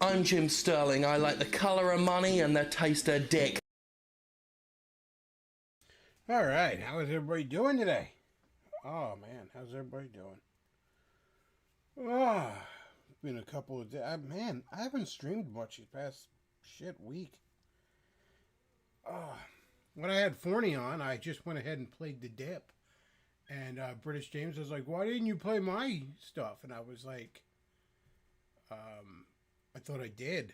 I'm Jim Sterling. I like the colour of money and the taste of dick. All right, how is everybody doing today? Oh man, how's everybody doing? Ah, it's been a couple of days. Man, I haven't streamed much this past week. Ah, when I had Forney on, I just went ahead and played the dip, and British James was like, "Why didn't you play my stuff?" And I was like, "I thought I did.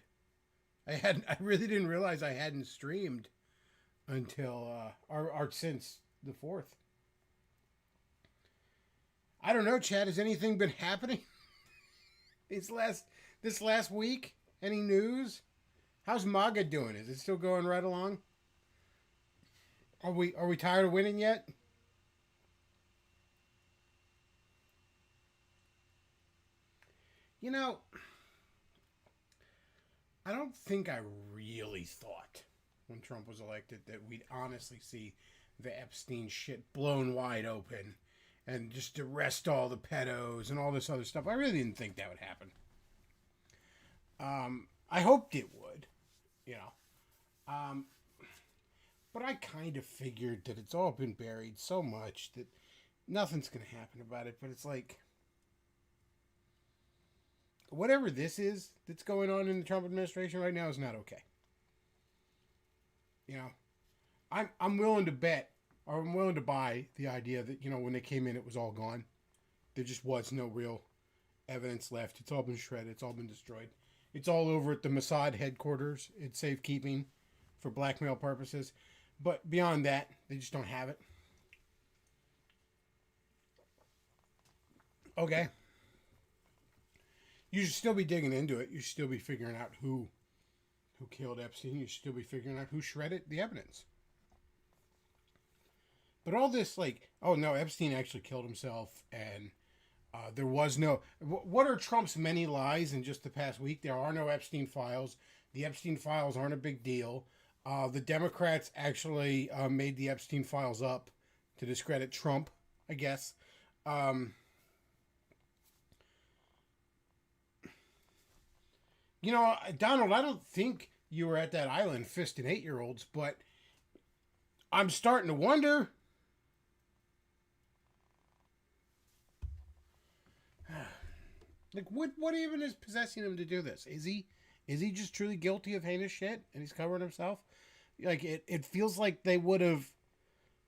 I hadn't. I really didn't realize I hadn't streamed until or since the 4th. I don't know, Chad. Has anything been happening this last week? Any news? How's MAGA doing? Is it still going right along? Are we tired of winning yet? You know, I don't think I really thought when Trump was elected that we'd honestly see the Epstein shit blown wide open and just arrest all the pedos and all this other stuff. I really didn't think that would happen. I hoped it would, you know. But I kind of figured that it's all been buried so much that nothing's going to happen about it. But it's like, whatever this is that's going on in the Trump administration right now is not okay. You know, I'm willing to bet, or I'm willing to buy the idea that, you know, when they came in, it was all gone. There just was no real evidence left. It's all been shredded. It's all been destroyed. It's all over at the Mossad headquarters. It's safekeeping for blackmail purposes. But beyond that, they just don't have it. Okay. You should still be digging into it. You should still be figuring out who killed Epstein. You should still be figuring out who shredded the evidence. But all this, like, oh no, Epstein actually killed himself, and there was no. What are Trump's many lies in just the past week? There are no Epstein files. The Epstein files aren't a big deal. The Democrats actually made the Epstein files up to discredit Trump, I guess. You know, Donald, I don't think you were at that island fisting 8-year-olds, but I'm starting to wonder. Like, what even is possessing him to do this? Is he just truly guilty of heinous shit and he's covering himself? Like, it feels like they would have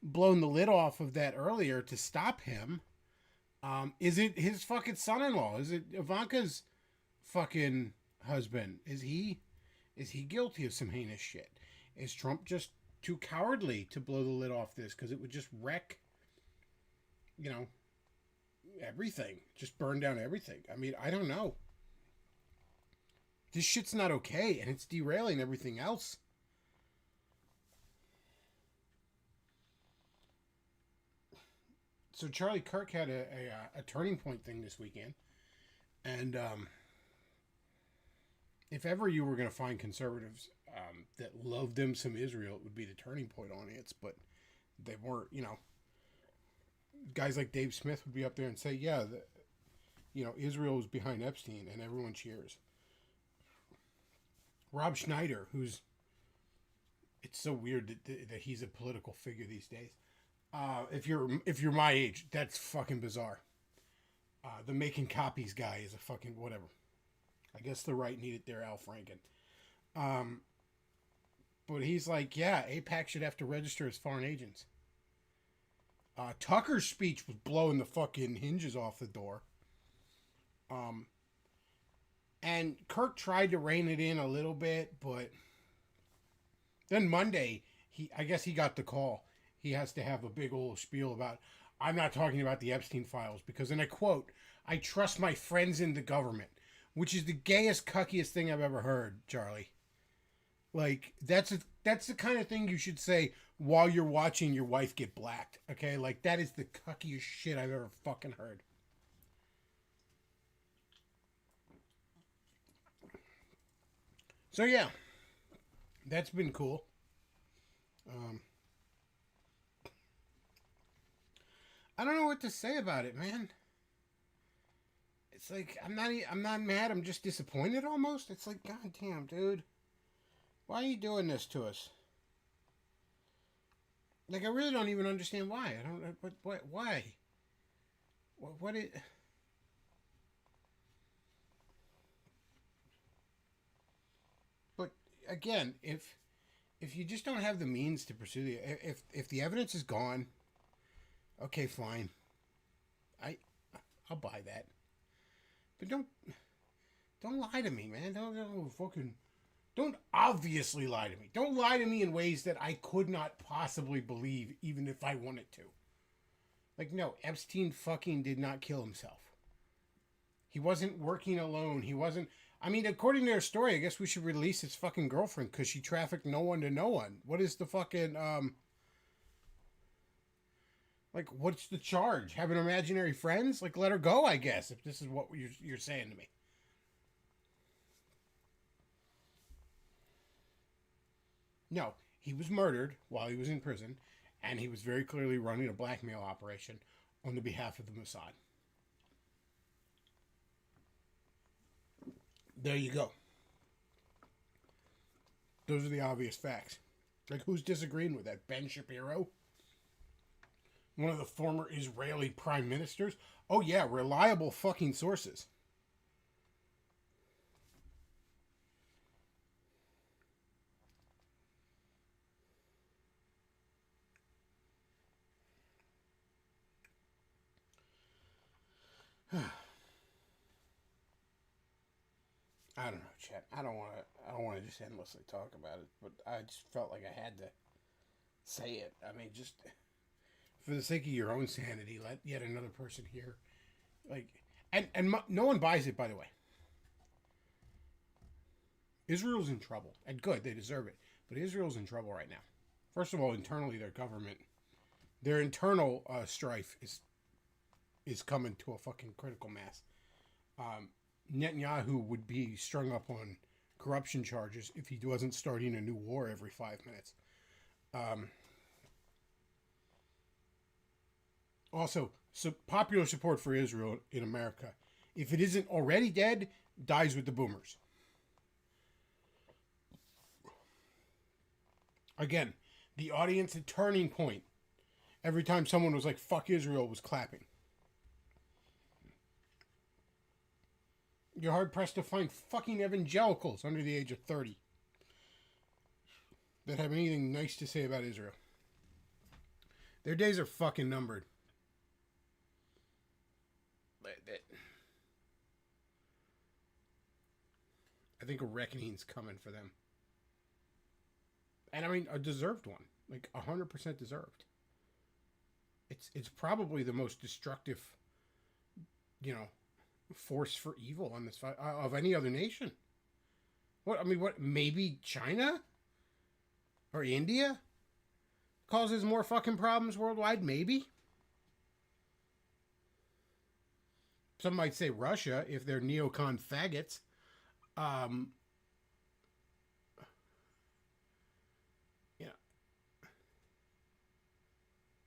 blown the lid off of that earlier to stop him. Is it his fucking son-in-law? Is it Ivanka's fucking husband? Is he guilty of some heinous shit? Is Trump just too cowardly to blow the lid off this because it would just wreck, you know, everything, just burn down everything? I mean, I don't know. This shit's not okay, and it's derailing everything else. So Charlie Kirk had a turning point thing this weekend, and if ever you were going to find conservatives that loved them some Israel, it would be the Turning Point audience. But they weren't. You know, guys like Dave Smith would be up there and say, "Yeah, you know, Israel was behind Epstein," and everyone cheers. Rob Schneider, who's it's so weird that he's a political figure these days. If you're my age, that's fucking bizarre. The making copies guy is a fucking whatever. I guess the right needed their Al Franken. But he's like, yeah, AIPAC should have to register as foreign agents. Tucker's speech was blowing the fucking hinges off the door. And Kirk tried to rein it in a little bit, but then Monday, I guess he got the call. He has to have a big old spiel about, I'm not talking about the Epstein files because, and I quote, I trust my friends in the government, which is the gayest, cuckiest thing I've ever heard, Charlie. Like, that's the kind of thing you should say while you're watching your wife get blacked, okay? Like, that is the cuckiest shit I've ever fucking heard. So, yeah, that's been cool. I don't know what to say about it, man. it's like I'm not mad. I'm just disappointed almost. It's like, God damn, dude, why are you doing this to us? Like, I really don't even understand why. I don't. What? Why? What it? But again, if you just don't have the means to pursue if the evidence is gone, okay, fine. I I'll buy that. But don't lie to me, man. Don't obviously lie to me. Don't lie to me in ways that I could not possibly believe, even if I wanted to. Like, no, Epstein fucking did not kill himself. He wasn't working alone. He wasn't. I mean, according to their story, I guess we should release his fucking girlfriend because she trafficked no one to no one. What is the fucking like? What's the charge? Having imaginary friends? Like, let her go, I guess. If this is what you're saying to me. No, he was murdered while he was in prison, and he was very clearly running a blackmail operation on the behalf of the Mossad. There you go. Those are the obvious facts. Like, who's disagreeing with that? Ben Shapiro? One of the former Israeli prime ministers? Oh, yeah, reliable fucking sources. I don't know, Chet. I don't want to just endlessly talk about it, but I just felt like I had to say it. I mean, just for the sake of your own sanity, let yet another person hear, like, and no one buys it, by the way. Israel's in trouble, and good, they deserve it. But Israel's in trouble right now. First of all, internally, their government, their internal strife is coming to a fucking critical mass. Netanyahu would be strung up on corruption charges if he wasn't starting a new war every 5 minutes. Also, popular support for Israel in America, if it isn't already dead, dies with the boomers. Again, the audience at Turning Point, every time someone was like, fuck Israel, was clapping. You're hard pressed to find fucking evangelicals under the age of 30 that have anything nice to say about Israel. Their days are fucking numbered. I think a reckoning's coming for them. And I mean, a deserved one. Like, 100% deserved. It's probably the most destructive, force for evil on this of any other nation. What maybe China or India causes more fucking problems worldwide? Maybe. Some might say Russia if they're neocon faggots.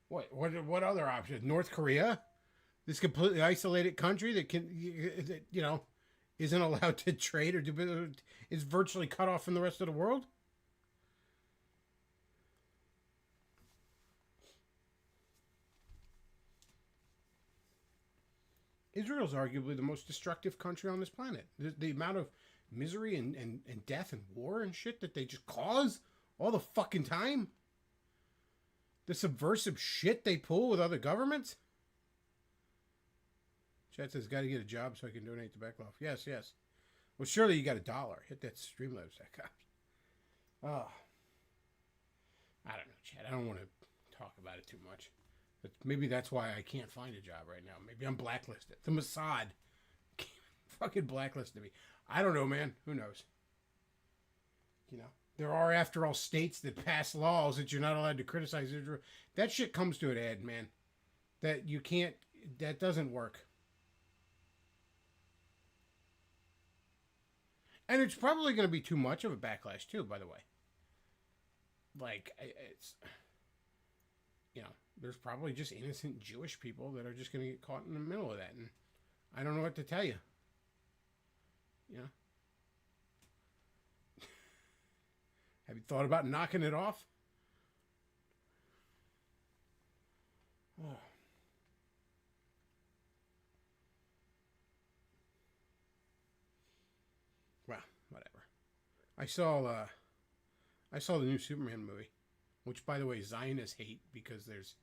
What other options? North Korea? This completely isolated country that isn't allowed to trade or do business, is virtually cut off from the rest of the world. Israel's arguably the most destructive country on this planet. The amount of misery and death and war and shit that they just cause all the fucking time. The subversive shit they pull with other governments. Chat says, got to get a job so I can donate to Beckloff. Yes. Well, surely you got $1. Hit that Streamlabs.com. Oh. I don't know, Chad. I don't want to talk about it too much. But maybe that's why I can't find a job right now. Maybe I'm blacklisted. The Mossad fucking blacklisted me. I don't know, man. Who knows? There are, after all, states that pass laws that you're not allowed to criticize Israel. That shit comes to an end, man. That doesn't work. And it's probably going to be too much of a backlash, too, by the way. Like, it's, there's probably just innocent Jewish people that are just going to get caught in the middle of that. And I don't know what to tell you. You know? Have you thought about knocking it off? Oh. Well, whatever. I saw the new Superman movie, which, by the way, Zionists hate because there's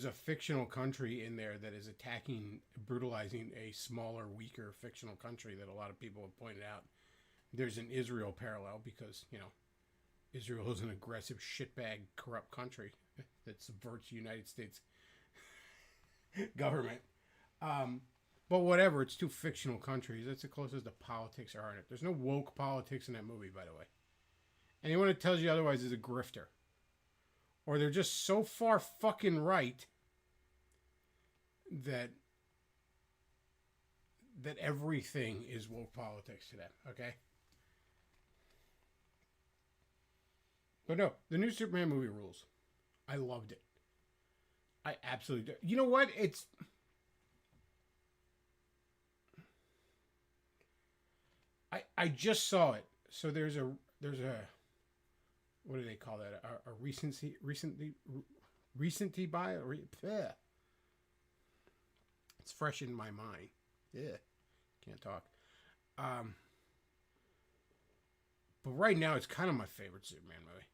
a fictional country in there that is attacking, brutalizing a smaller, weaker fictional country that a lot of people have pointed out. There's an Israel parallel because, you know, Israel is an aggressive, shitbag, corrupt country that subverts the United States government. But whatever, it's two fictional countries. That's the closest the politics are in it. There's no woke politics in that movie, by the way. Anyone that tells you otherwise is a grifter. Or they're just so far fucking right that everything is woke politics to them, okay? But no, the new Superman movie rules. I loved it. I absolutely do. You know what? I just saw it. So there's a what do they call that? A recency bias. It's fresh in my mind. Yeah, can't talk. But right now, it's kind of my favorite Superman movie.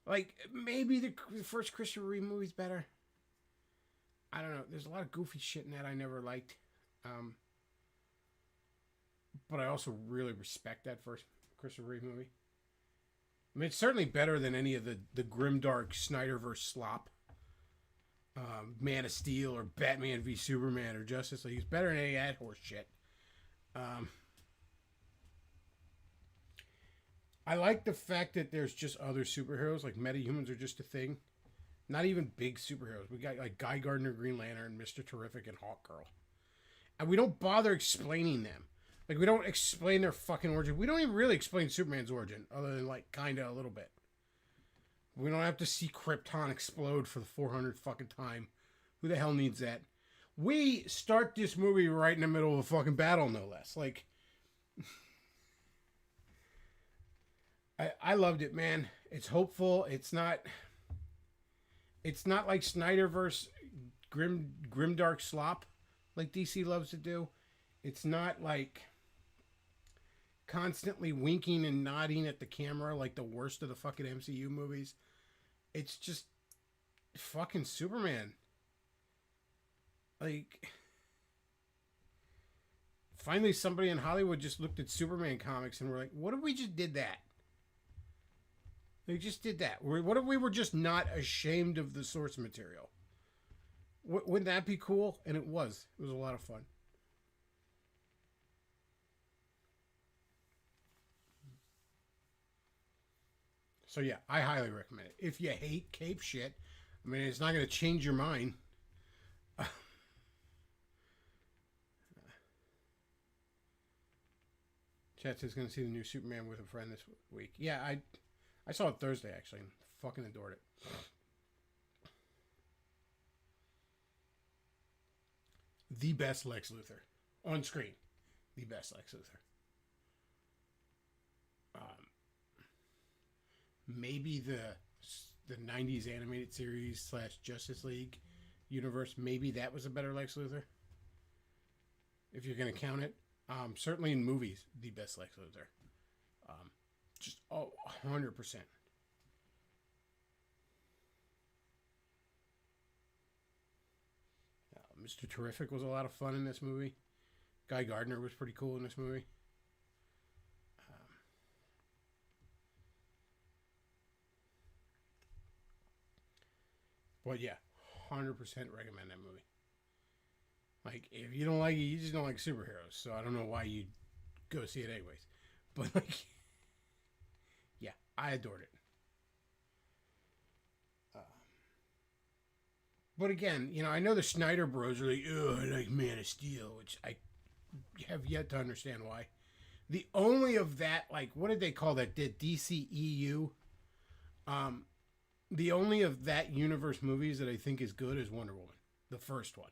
Like, maybe the first Christopher Reeve movie's better. I don't know. There's a lot of goofy shit in that I never liked. But I also really respect that first Christopher Reeve movie. I mean, it's certainly better than any of the grimdark Snyderverse slop. Man of Steel or Batman v Superman or Justice League. It's better than any of that horse shit. I like the fact that there's just other superheroes, like metahumans are just a thing. Not even big superheroes. We got like Guy Gardner, Green Lantern, Mr. Terrific, and Hawkgirl. And we don't bother explaining them. Like, we don't explain their fucking origin. We don't even really explain Superman's origin, other than, like, kind of a little bit. We don't have to see Krypton explode for the 400th fucking time. Who the hell needs that? We start this movie right in the middle of a fucking battle, no less. Like, I loved it, man. It's hopeful. It's not like Snyderverse grimdark slop like DC loves to do. It's not like constantly winking and nodding at the camera like the worst of the fucking MCU movies. It's just fucking Superman. Like, finally somebody in Hollywood just looked at Superman comics and were like, what if we just did that? They just did that. What if we were just not ashamed of the source material? Wouldn't that be cool? And it was. It was a lot of fun. So yeah, I highly recommend it. If you hate cape shit, I mean, it's not going to change your mind. Chat says going to see the new Superman with a friend this week. Yeah, I saw it Thursday, actually, and fucking adored it. The best Lex Luthor. On screen. The best Lex Luthor. Maybe the 90s animated series / Justice League universe, maybe that was a better Lex Luthor. If you're going to count it. Certainly in movies, the best Lex Luthor. Just 100%. Mr. Terrific was a lot of fun in this movie. Guy Gardner was pretty cool in this movie. But yeah, 100% recommend that movie. Like, if you don't like it, you just don't like superheroes. So I don't know why you'd go see it anyways. But, like, yeah, I adored it. But again, you know, I know the Snyder Bros are like, oh, I like Man of Steel, which I have yet to understand why. The only of that, like, what did they call that? The DCEU? The only of that universe movies that I think is good is Wonder Woman. The first one.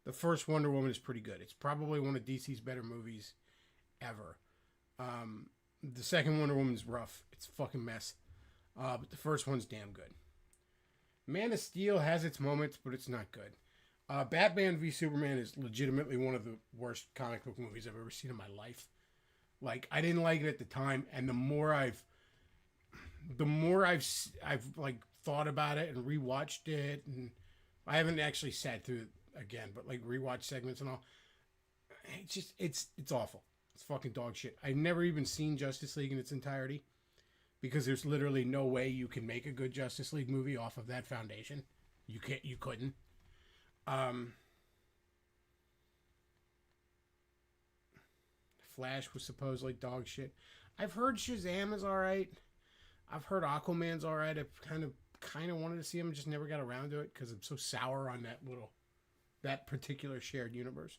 The first Wonder Woman is pretty good. It's probably one of DC's better movies ever. The second Wonder Woman's rough. It's a fucking mess. But the first one's damn good. Man of Steel has its moments, but it's not good. Batman v Superman is legitimately one of the worst comic book movies I've ever seen in my life. Like, I didn't like it at the time, and the more I've like thought about it and rewatched it, and I haven't actually sat through it again, but like rewatched segments and all. It's just it's awful. It's fucking dog shit. I've never even seen Justice League in its entirety because there's literally no way you can make a good Justice League movie off of that foundation. You couldn't. Flash was supposedly dog shit. I've heard Shazam is alright. I've heard Aquaman's alright. I kind of wanted to see him, just never got around to it because I'm so sour on that particular shared universe.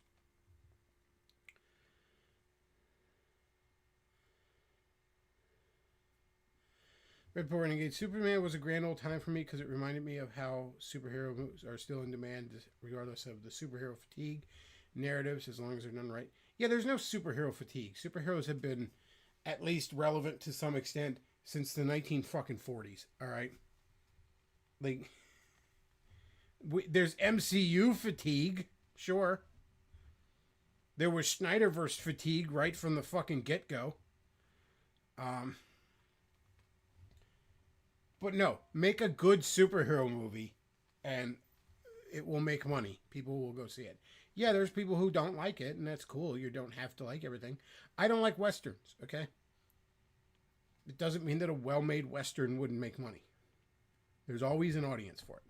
Red Bull Renegade. Superman was a grand old time for me because it reminded me of how superhero movies are still in demand regardless of the superhero fatigue narratives, as long as they're done right. Yeah, there's no superhero fatigue. Superheroes have been at least relevant to some extent since the 1940s. All right, like there's MCU fatigue, sure. There was Snyderverse fatigue right from the fucking get go. But no, make a good superhero movie, and it will make money. People will go see it. Yeah, there's people who don't like it, and that's cool. You don't have to like everything. I don't like Westerns, okay? It doesn't mean that a well-made Western wouldn't make money. There's always an audience for it.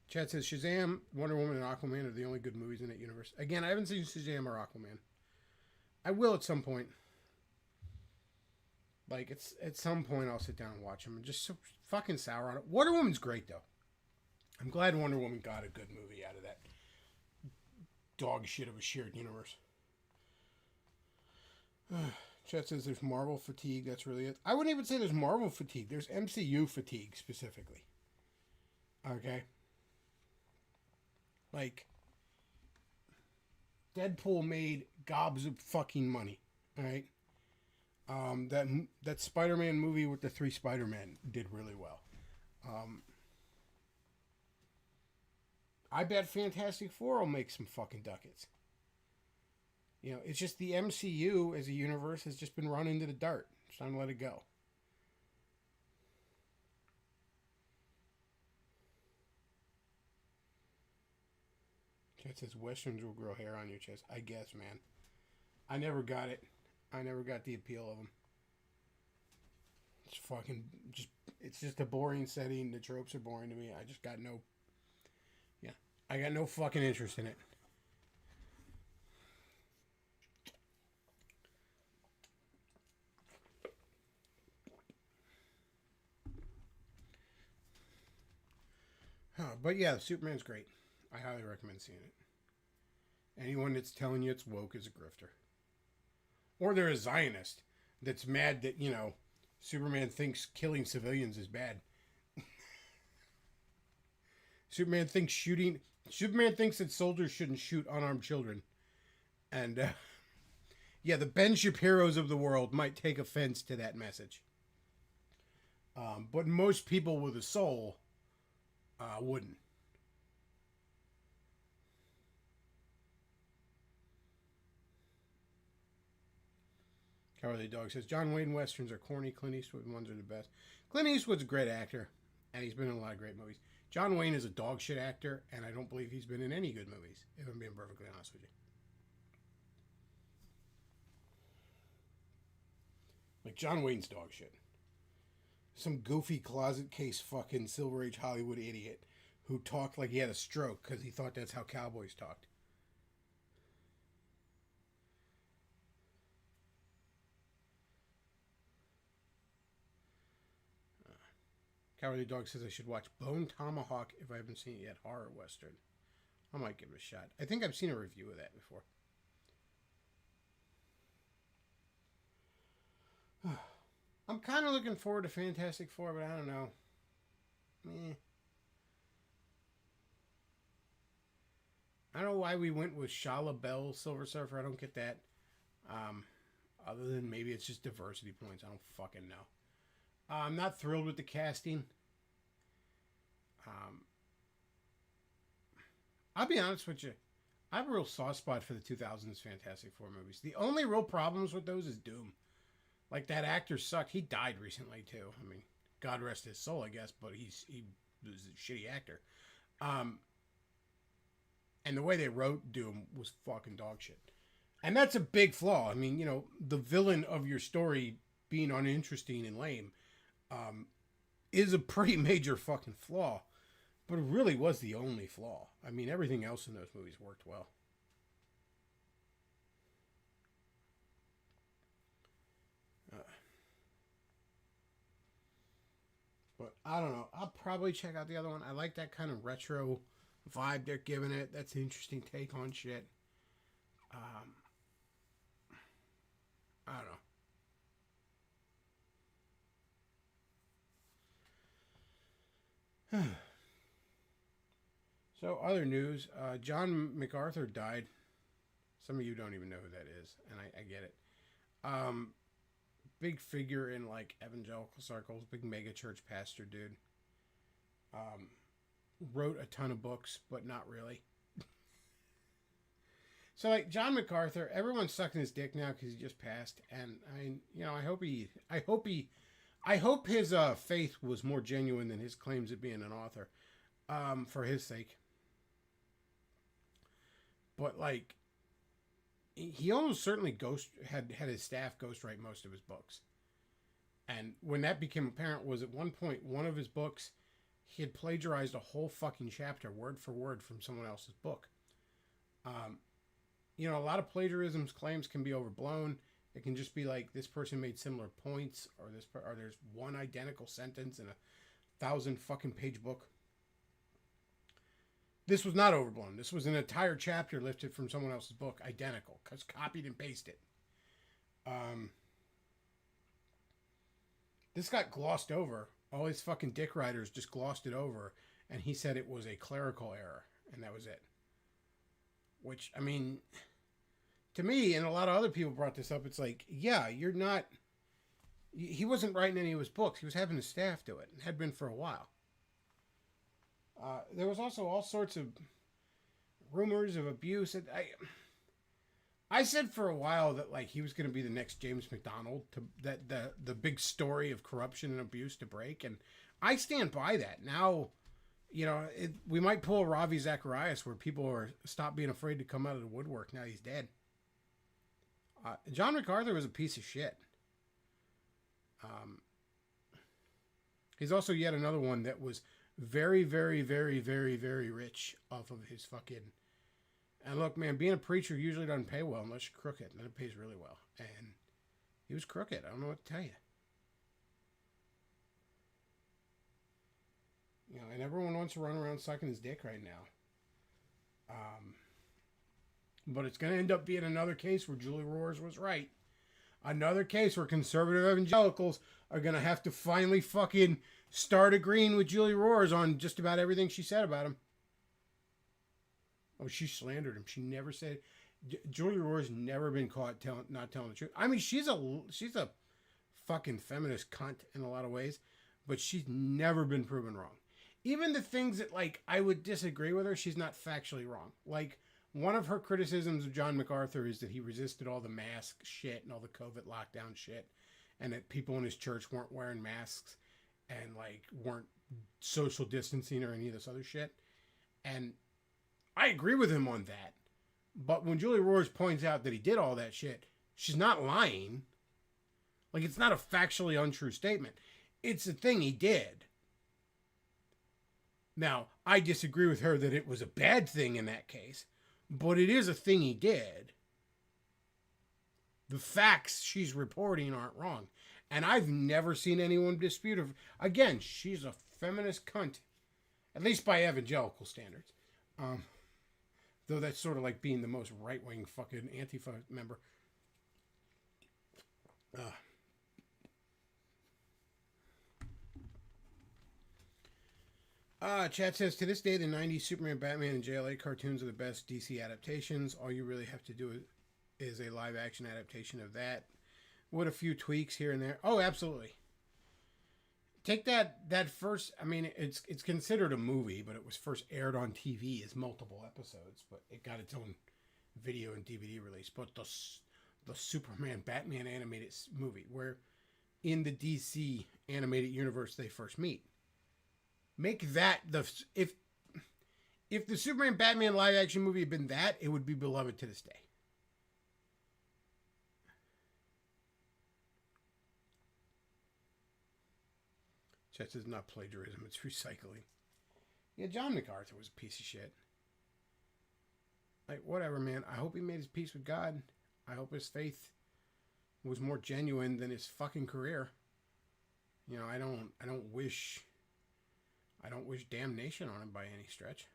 Chat says, Shazam, Wonder Woman, and Aquaman are the only good movies in that universe. Again, I haven't seen Shazam or Aquaman. I will at some point. Like, it's at some point I'll sit down and watch them. I'm just so fucking sour on it. Wonder Woman's great, though. I'm glad Wonder Woman got a good movie out of that dog shit of a shared universe. Chat says there's Marvel fatigue. That's really it. I wouldn't even say there's Marvel fatigue. There's MCU fatigue, specifically. Okay? Like, Deadpool made gobs of fucking money. Alright? That Spider-Man movie with the 3 Spider-Men did really well. I bet Fantastic Four will make some fucking ducats. You know, it's just the MCU as a universe has just been run into the dirt. It's time to let it go. Chat says Westerns will grow hair on your chest. I guess, man. I never got it. I never got the appeal of them. It's fucking it's just a boring setting. The tropes are boring to me. I just got no. Yeah, I got no fucking interest in it. But yeah, Superman's great. I highly recommend seeing it. Anyone that's telling you it's woke is a grifter. Or they're a Zionist that's mad that, you know, Superman thinks killing civilians is bad. Superman thinks that soldiers shouldn't shoot unarmed children. And, yeah, the Ben Shapiros of the world might take offense to that message. But most people with a soul wouldn't. Cowardly Dog says, John Wayne Westerns are corny. Clint Eastwood ones are the best. Clint Eastwood's a great actor, and he's been in a lot of great movies. John Wayne is a dog shit actor, and I don't believe he's been in any good movies, if I'm being perfectly honest with you. Like, John Wayne's dog shit. Some goofy closet case fucking Silver Age Hollywood idiot who talked like he had a stroke because he thought that's how cowboys talked. Cowardly Dog says I should watch Bone Tomahawk if I haven't seen it yet. Horror Western. I might give it a shot. I think I've seen a review of that before. I'm kind of looking forward to Fantastic Four, but I don't know. I don't know why we went with Shala Bell Silver Surfer. I don't get that. Other than maybe it's just diversity points. I don't fucking know. I'm not thrilled with the casting. I'll be honest with you. I have a real soft spot for the 2000s Fantastic Four movies. The only real problems with those is Doom. Like, that actor sucked. He died recently, too. I mean, God rest his soul, I guess, but he was a shitty actor. And the way they wrote Doom was fucking dog shit. And that's a big flaw. I mean, you know, the villain of your story being uninteresting and lame is a pretty major fucking flaw. But it really was the only flaw. I mean, everything else in those movies worked well. But I don't know. I'll probably check out the other one. I like that kind of retro vibe they're giving it. That's an interesting take on shit. I don't know. So, other news. John MacArthur died. Some of you don't even know who that is, and I get it. Big figure in, like, evangelical circles. Big mega church pastor dude. Wrote a ton of books, but not really. So, like, John MacArthur, everyone's sucking his dick now because he just passed, and I mean, you know, I hope his faith was more genuine than his claims of being an author, for his sake. But like, he almost certainly had his staff ghostwrite most of his books, and when that became apparent was at one point one of his books he had plagiarized a whole fucking chapter word for word from someone else's book. You know, a lot of plagiarism's claims can be overblown. It can just be like this person made similar points, or there's one identical sentence in 1,000 fucking page book. This was not overblown. This was an entire chapter lifted from someone else's book, identical, cause copied and pasted. This got glossed over. All his fucking dick writers just glossed it over, and he said it was a clerical error, and that was it. Which, I mean, to me, and a lot of other people brought this up, it's like, yeah, you're not... He wasn't writing any of his books. He was having his staff do it, and had been for a while. There was also all sorts of rumors of abuse. I said for a while that, like, he was going to be the next James McDonald, that the big story of corruption and abuse to break, and I stand by that. Now, you know, we might pull a Ravi Zacharias where people are stop being afraid to come out of the woodwork now he's dead. John MacArthur was a piece of shit. He's also yet another one that was very, very, very, very, very rich off of his fucking... And look, man, being a preacher usually doesn't pay well unless you're crooked. And then it pays really well. And he was crooked. I don't know what to tell you. You know, and everyone wants to run around sucking his dick right now. But it's going to end up being another case where Julie Roars was right. Another case where conservative evangelicals are going to have to finally fucking start agreeing with Julie Roars on just about everything she said about him. Oh, she slandered him. She never said... Julie Roars never been caught not telling the truth. I mean, she's a fucking feminist cunt in a lot of ways, but she's never been proven wrong. Even the things that, like, I would disagree with her, she's not factually wrong. Like, one of her criticisms of John MacArthur is that he resisted all the mask shit and all the COVID lockdown shit, and that people in his church weren't wearing masks and, like, weren't social distancing or any of this other shit. And I agree with him on that. But when Julie Roars points out that he did all that shit, she's not lying. Like, it's not a factually untrue statement. It's a thing he did. Now, I disagree with her that it was a bad thing in that case, but it is a thing he did. The facts she's reporting aren't wrong. And I've never seen anyone dispute her. Again, she's a feminist cunt. At least by evangelical standards. Though that's sort of like being the most right-wing fucking Antifa member. Chat says, to this day, the 90s Superman, Batman, and JLA cartoons are the best DC adaptations. All you really have to do is a live action adaptation of that with a few tweaks here and there. Oh, absolutely. Take that first. I mean, it's considered a movie, but it was first aired on TV as multiple episodes. But it got its own video and DVD release. But the Superman Batman animated movie, where in the DC animated universe they first meet, make that if the Superman Batman live action movie had been that, it would be beloved to this day. Chet says not plagiarism, it's recycling. Yeah, John MacArthur was a piece of shit. Like, whatever, man. I hope he made his peace with God. I hope his faith was more genuine than his fucking career. You know, I don't wish damnation on him by any stretch.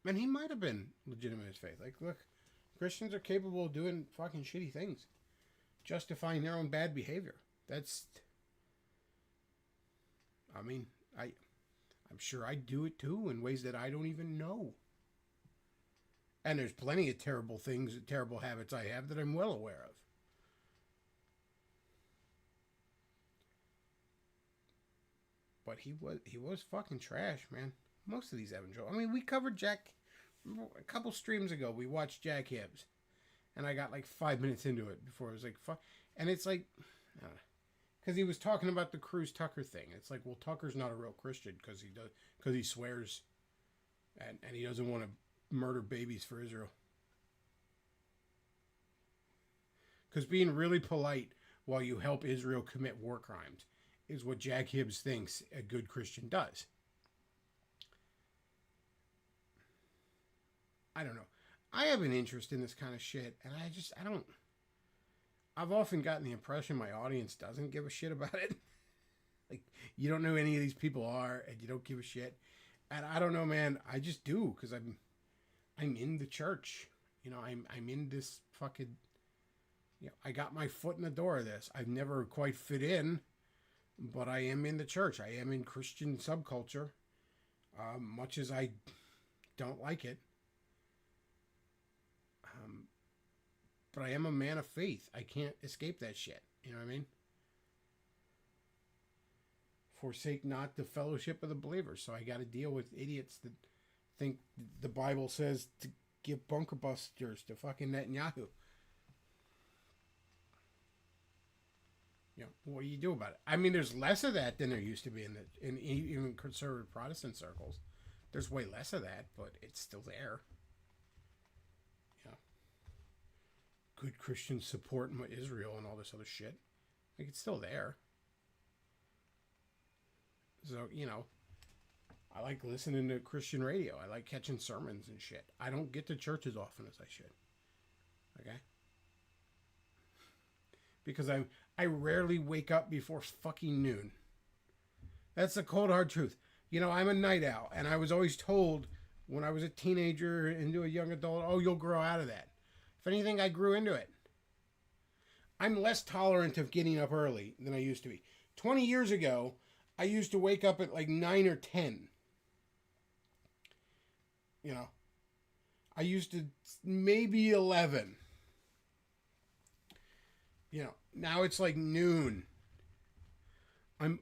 And he might have been legitimate in his faith. Like, look, Christians are capable of doing fucking shitty things, justifying their own bad behavior. That's, I mean, I'm sure I do it too in ways that I don't even know. And there's plenty of terrible things, terrible habits I have that I'm well aware of. But he was fucking trash, man. Most of these evangelical. I mean, we covered Jack a couple streams ago. We watched Jack Hibbs, and I got like 5 minutes into it before it was like fuck. And it's like, because he was talking about the Cruz Tucker thing. It's like, well, Tucker's not a real Christian because he swears, and he doesn't want to murder babies for Israel. Because being really polite while you help Israel commit war crimes is what Jack Hibbs thinks a good Christian does. I don't know. I have an interest in this kind of shit, and I don't. I've often gotten the impression my audience doesn't give a shit about it. Like, you don't know who any of these people are, and you don't give a shit. And I don't know, man. I just do, because I'm in the church. You know, I'm in this fucking. You know, I got my foot in the door of this. I've never quite fit in, but I am in the church. I am in Christian subculture, much as I don't like it. But I am a man of faith. I can't escape that shit. You know what I mean? Forsake not the fellowship of the believers. So I got to deal with idiots that think the Bible says to give bunker busters to fucking Netanyahu. You know, what do you do about it? I mean, there's less of that than there used to be in even conservative Protestant circles. There's way less of that, but it's still there. Good Christians support Israel and all this other shit. Like, it's still there. So, you know, I like listening to Christian radio. I like catching sermons and shit. I don't get to church as often as I should. Okay? Because I rarely wake up before fucking noon. That's the cold hard truth. You know, I'm a night owl, and I was always told when I was a teenager into a young adult, oh, you'll grow out of that. If anything, I grew into it. I'm less tolerant of getting up early than I used to be. 20 years ago, I used to wake up at like 9 or 10. You know, I used to maybe 11. You know, now it's like noon. I'm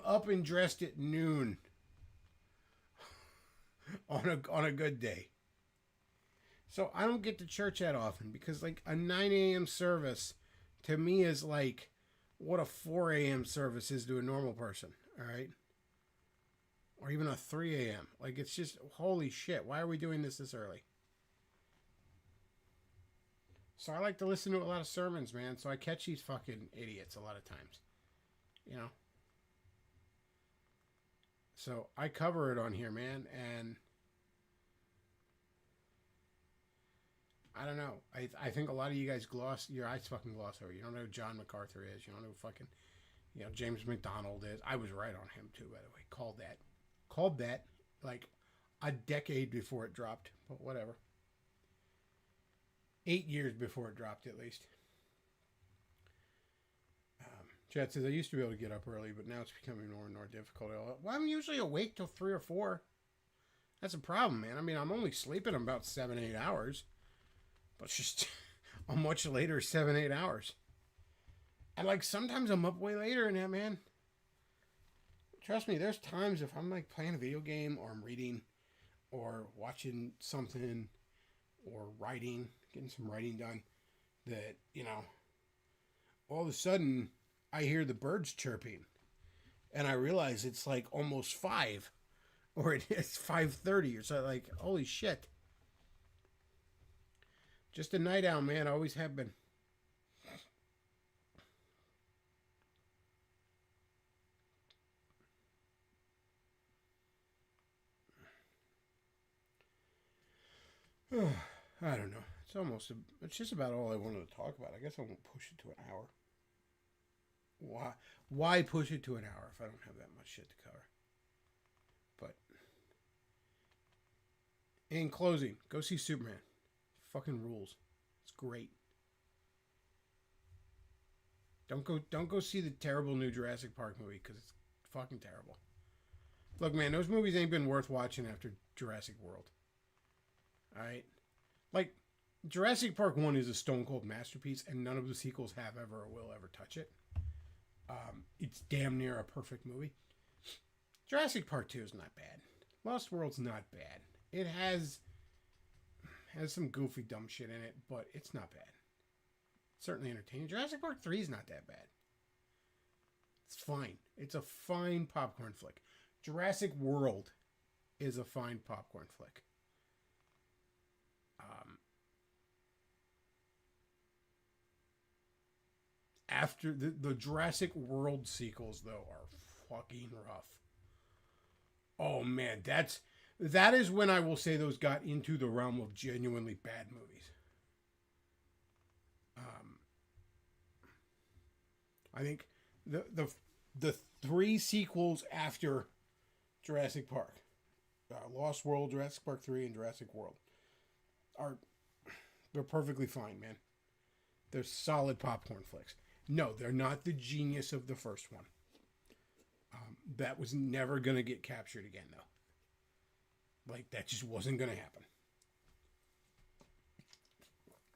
up and dressed at noon on a good day. So I don't get to church that often because like a 9 a.m. service to me is like what a 4 a.m. service is to a normal person, all right? Or even a 3 a.m. Like, it's just, holy shit, why are we doing this early? So I like to listen to a lot of sermons, man, so I catch these fucking idiots a lot of times, you know? So I cover it on here, man, and I don't know. I think a lot of you guys gloss your eyes fucking gloss over. You don't know who John MacArthur is. You don't know who fucking, you know, James McDonald is. I was right on him too, by the way. Called that like a decade before it dropped, but whatever. 8 years before it dropped, at least. Chat says, I used to be able to get up early, but now it's becoming more and more difficult. Well, I'm usually awake till 3 or 4. That's a problem, man. I mean, I'm only sleeping about 7, 8 hours. But it's just a much later 7, 8 hours. And, like, sometimes I'm up way later than that, man. Trust me, there's times if I'm, like, playing a video game or I'm reading or watching something or writing, getting some writing done, that, you know, all of a sudden I hear the birds chirping and I realize it's like almost 5 or it's 5:30 or so. Like, holy shit. Just a night owl, man. I always have been. I don't know. It's just about all I wanted to talk about. I guess I won't push it to an hour. Why push it to an hour if I don't have that much shit to cover? But in closing, go see Superman. Fucking rules. It's great. Don't go see the terrible new Jurassic Park movie because it's fucking terrible. Look, man, those movies ain't been worth watching after Jurassic World. Alright? Like, Jurassic Park 1 is a stone cold masterpiece, and none of the sequels have ever or will ever touch it. It's damn near a perfect movie. Jurassic Park 2 is not bad. Lost World's not bad. It has some goofy dumb shit in it, but it's not bad. It's certainly entertaining. Jurassic Park 3 is not that bad. It's fine. It's a fine popcorn flick. Jurassic World is a fine popcorn flick. After the Jurassic World sequels, though, are fucking rough. Oh man, that is when I will say those got into the realm of genuinely bad movies. I think the 3 sequels after Jurassic Park, Lost World, Jurassic Park 3, and Jurassic World, they're perfectly fine, man. They're solid popcorn flicks. No, they're not the genius of the first one. That was never going to get captured again, though. Like, that just wasn't going to happen.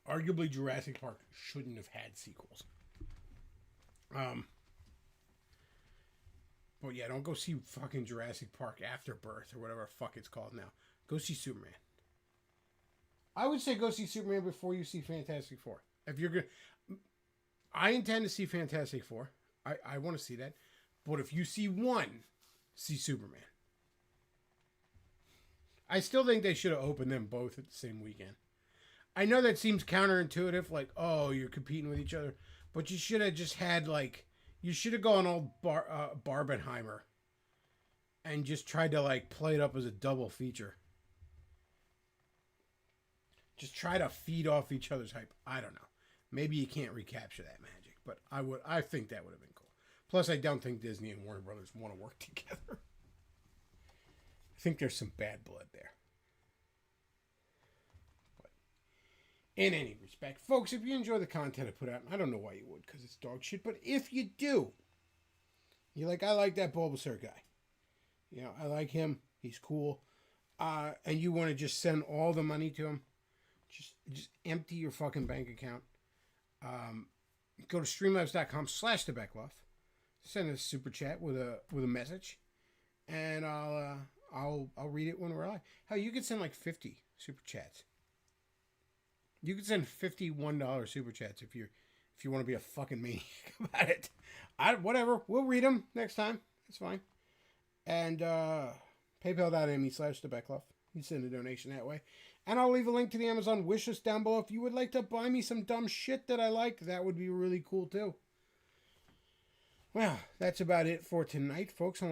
Arguably, Jurassic Park shouldn't have had sequels. But yeah, don't go see fucking Jurassic Park Afterbirth or whatever the fuck it's called now. Go see Superman. I would say go see Superman before you see Fantastic Four. If you're gonna, I intend to see Fantastic Four. I want to see that. But if you see one, see Superman. I still think they should have opened them both at the same weekend. I know that seems counterintuitive, like, oh, you're competing with each other. But you should have just had, like, you should have gone all Barbenheimer and just tried to, like, play it up as a double feature. Just try to feed off each other's hype. I don't know. Maybe you can't recapture that magic, but I think that would have been cool. Plus, I don't think Disney and Warner Brothers want to work together. I think there's some bad blood there. But in any respect, folks, if you enjoy the content I put out, I don't know why you would, because it's dog shit, but if you do, you're like, I like that Bulbasaur guy. You know, I like him. He's cool. And you want to just send all the money to him, just empty your fucking bank account. Go to streamlabs.com/thebecloff. Send us a super chat with a message, and I'll read it when we're live. Hell, you could send like 50 super chats. You could send $51 super chats if you want to be a fucking maniac about it. Whatever, we'll read them next time. It's fine. And paypal.me/thebecloff. You send a donation that way. And I'll leave a link to the Amazon wishlist down below. If you would like to buy me some dumb shit that I like, that would be really cool too. Well, that's about it for tonight, folks.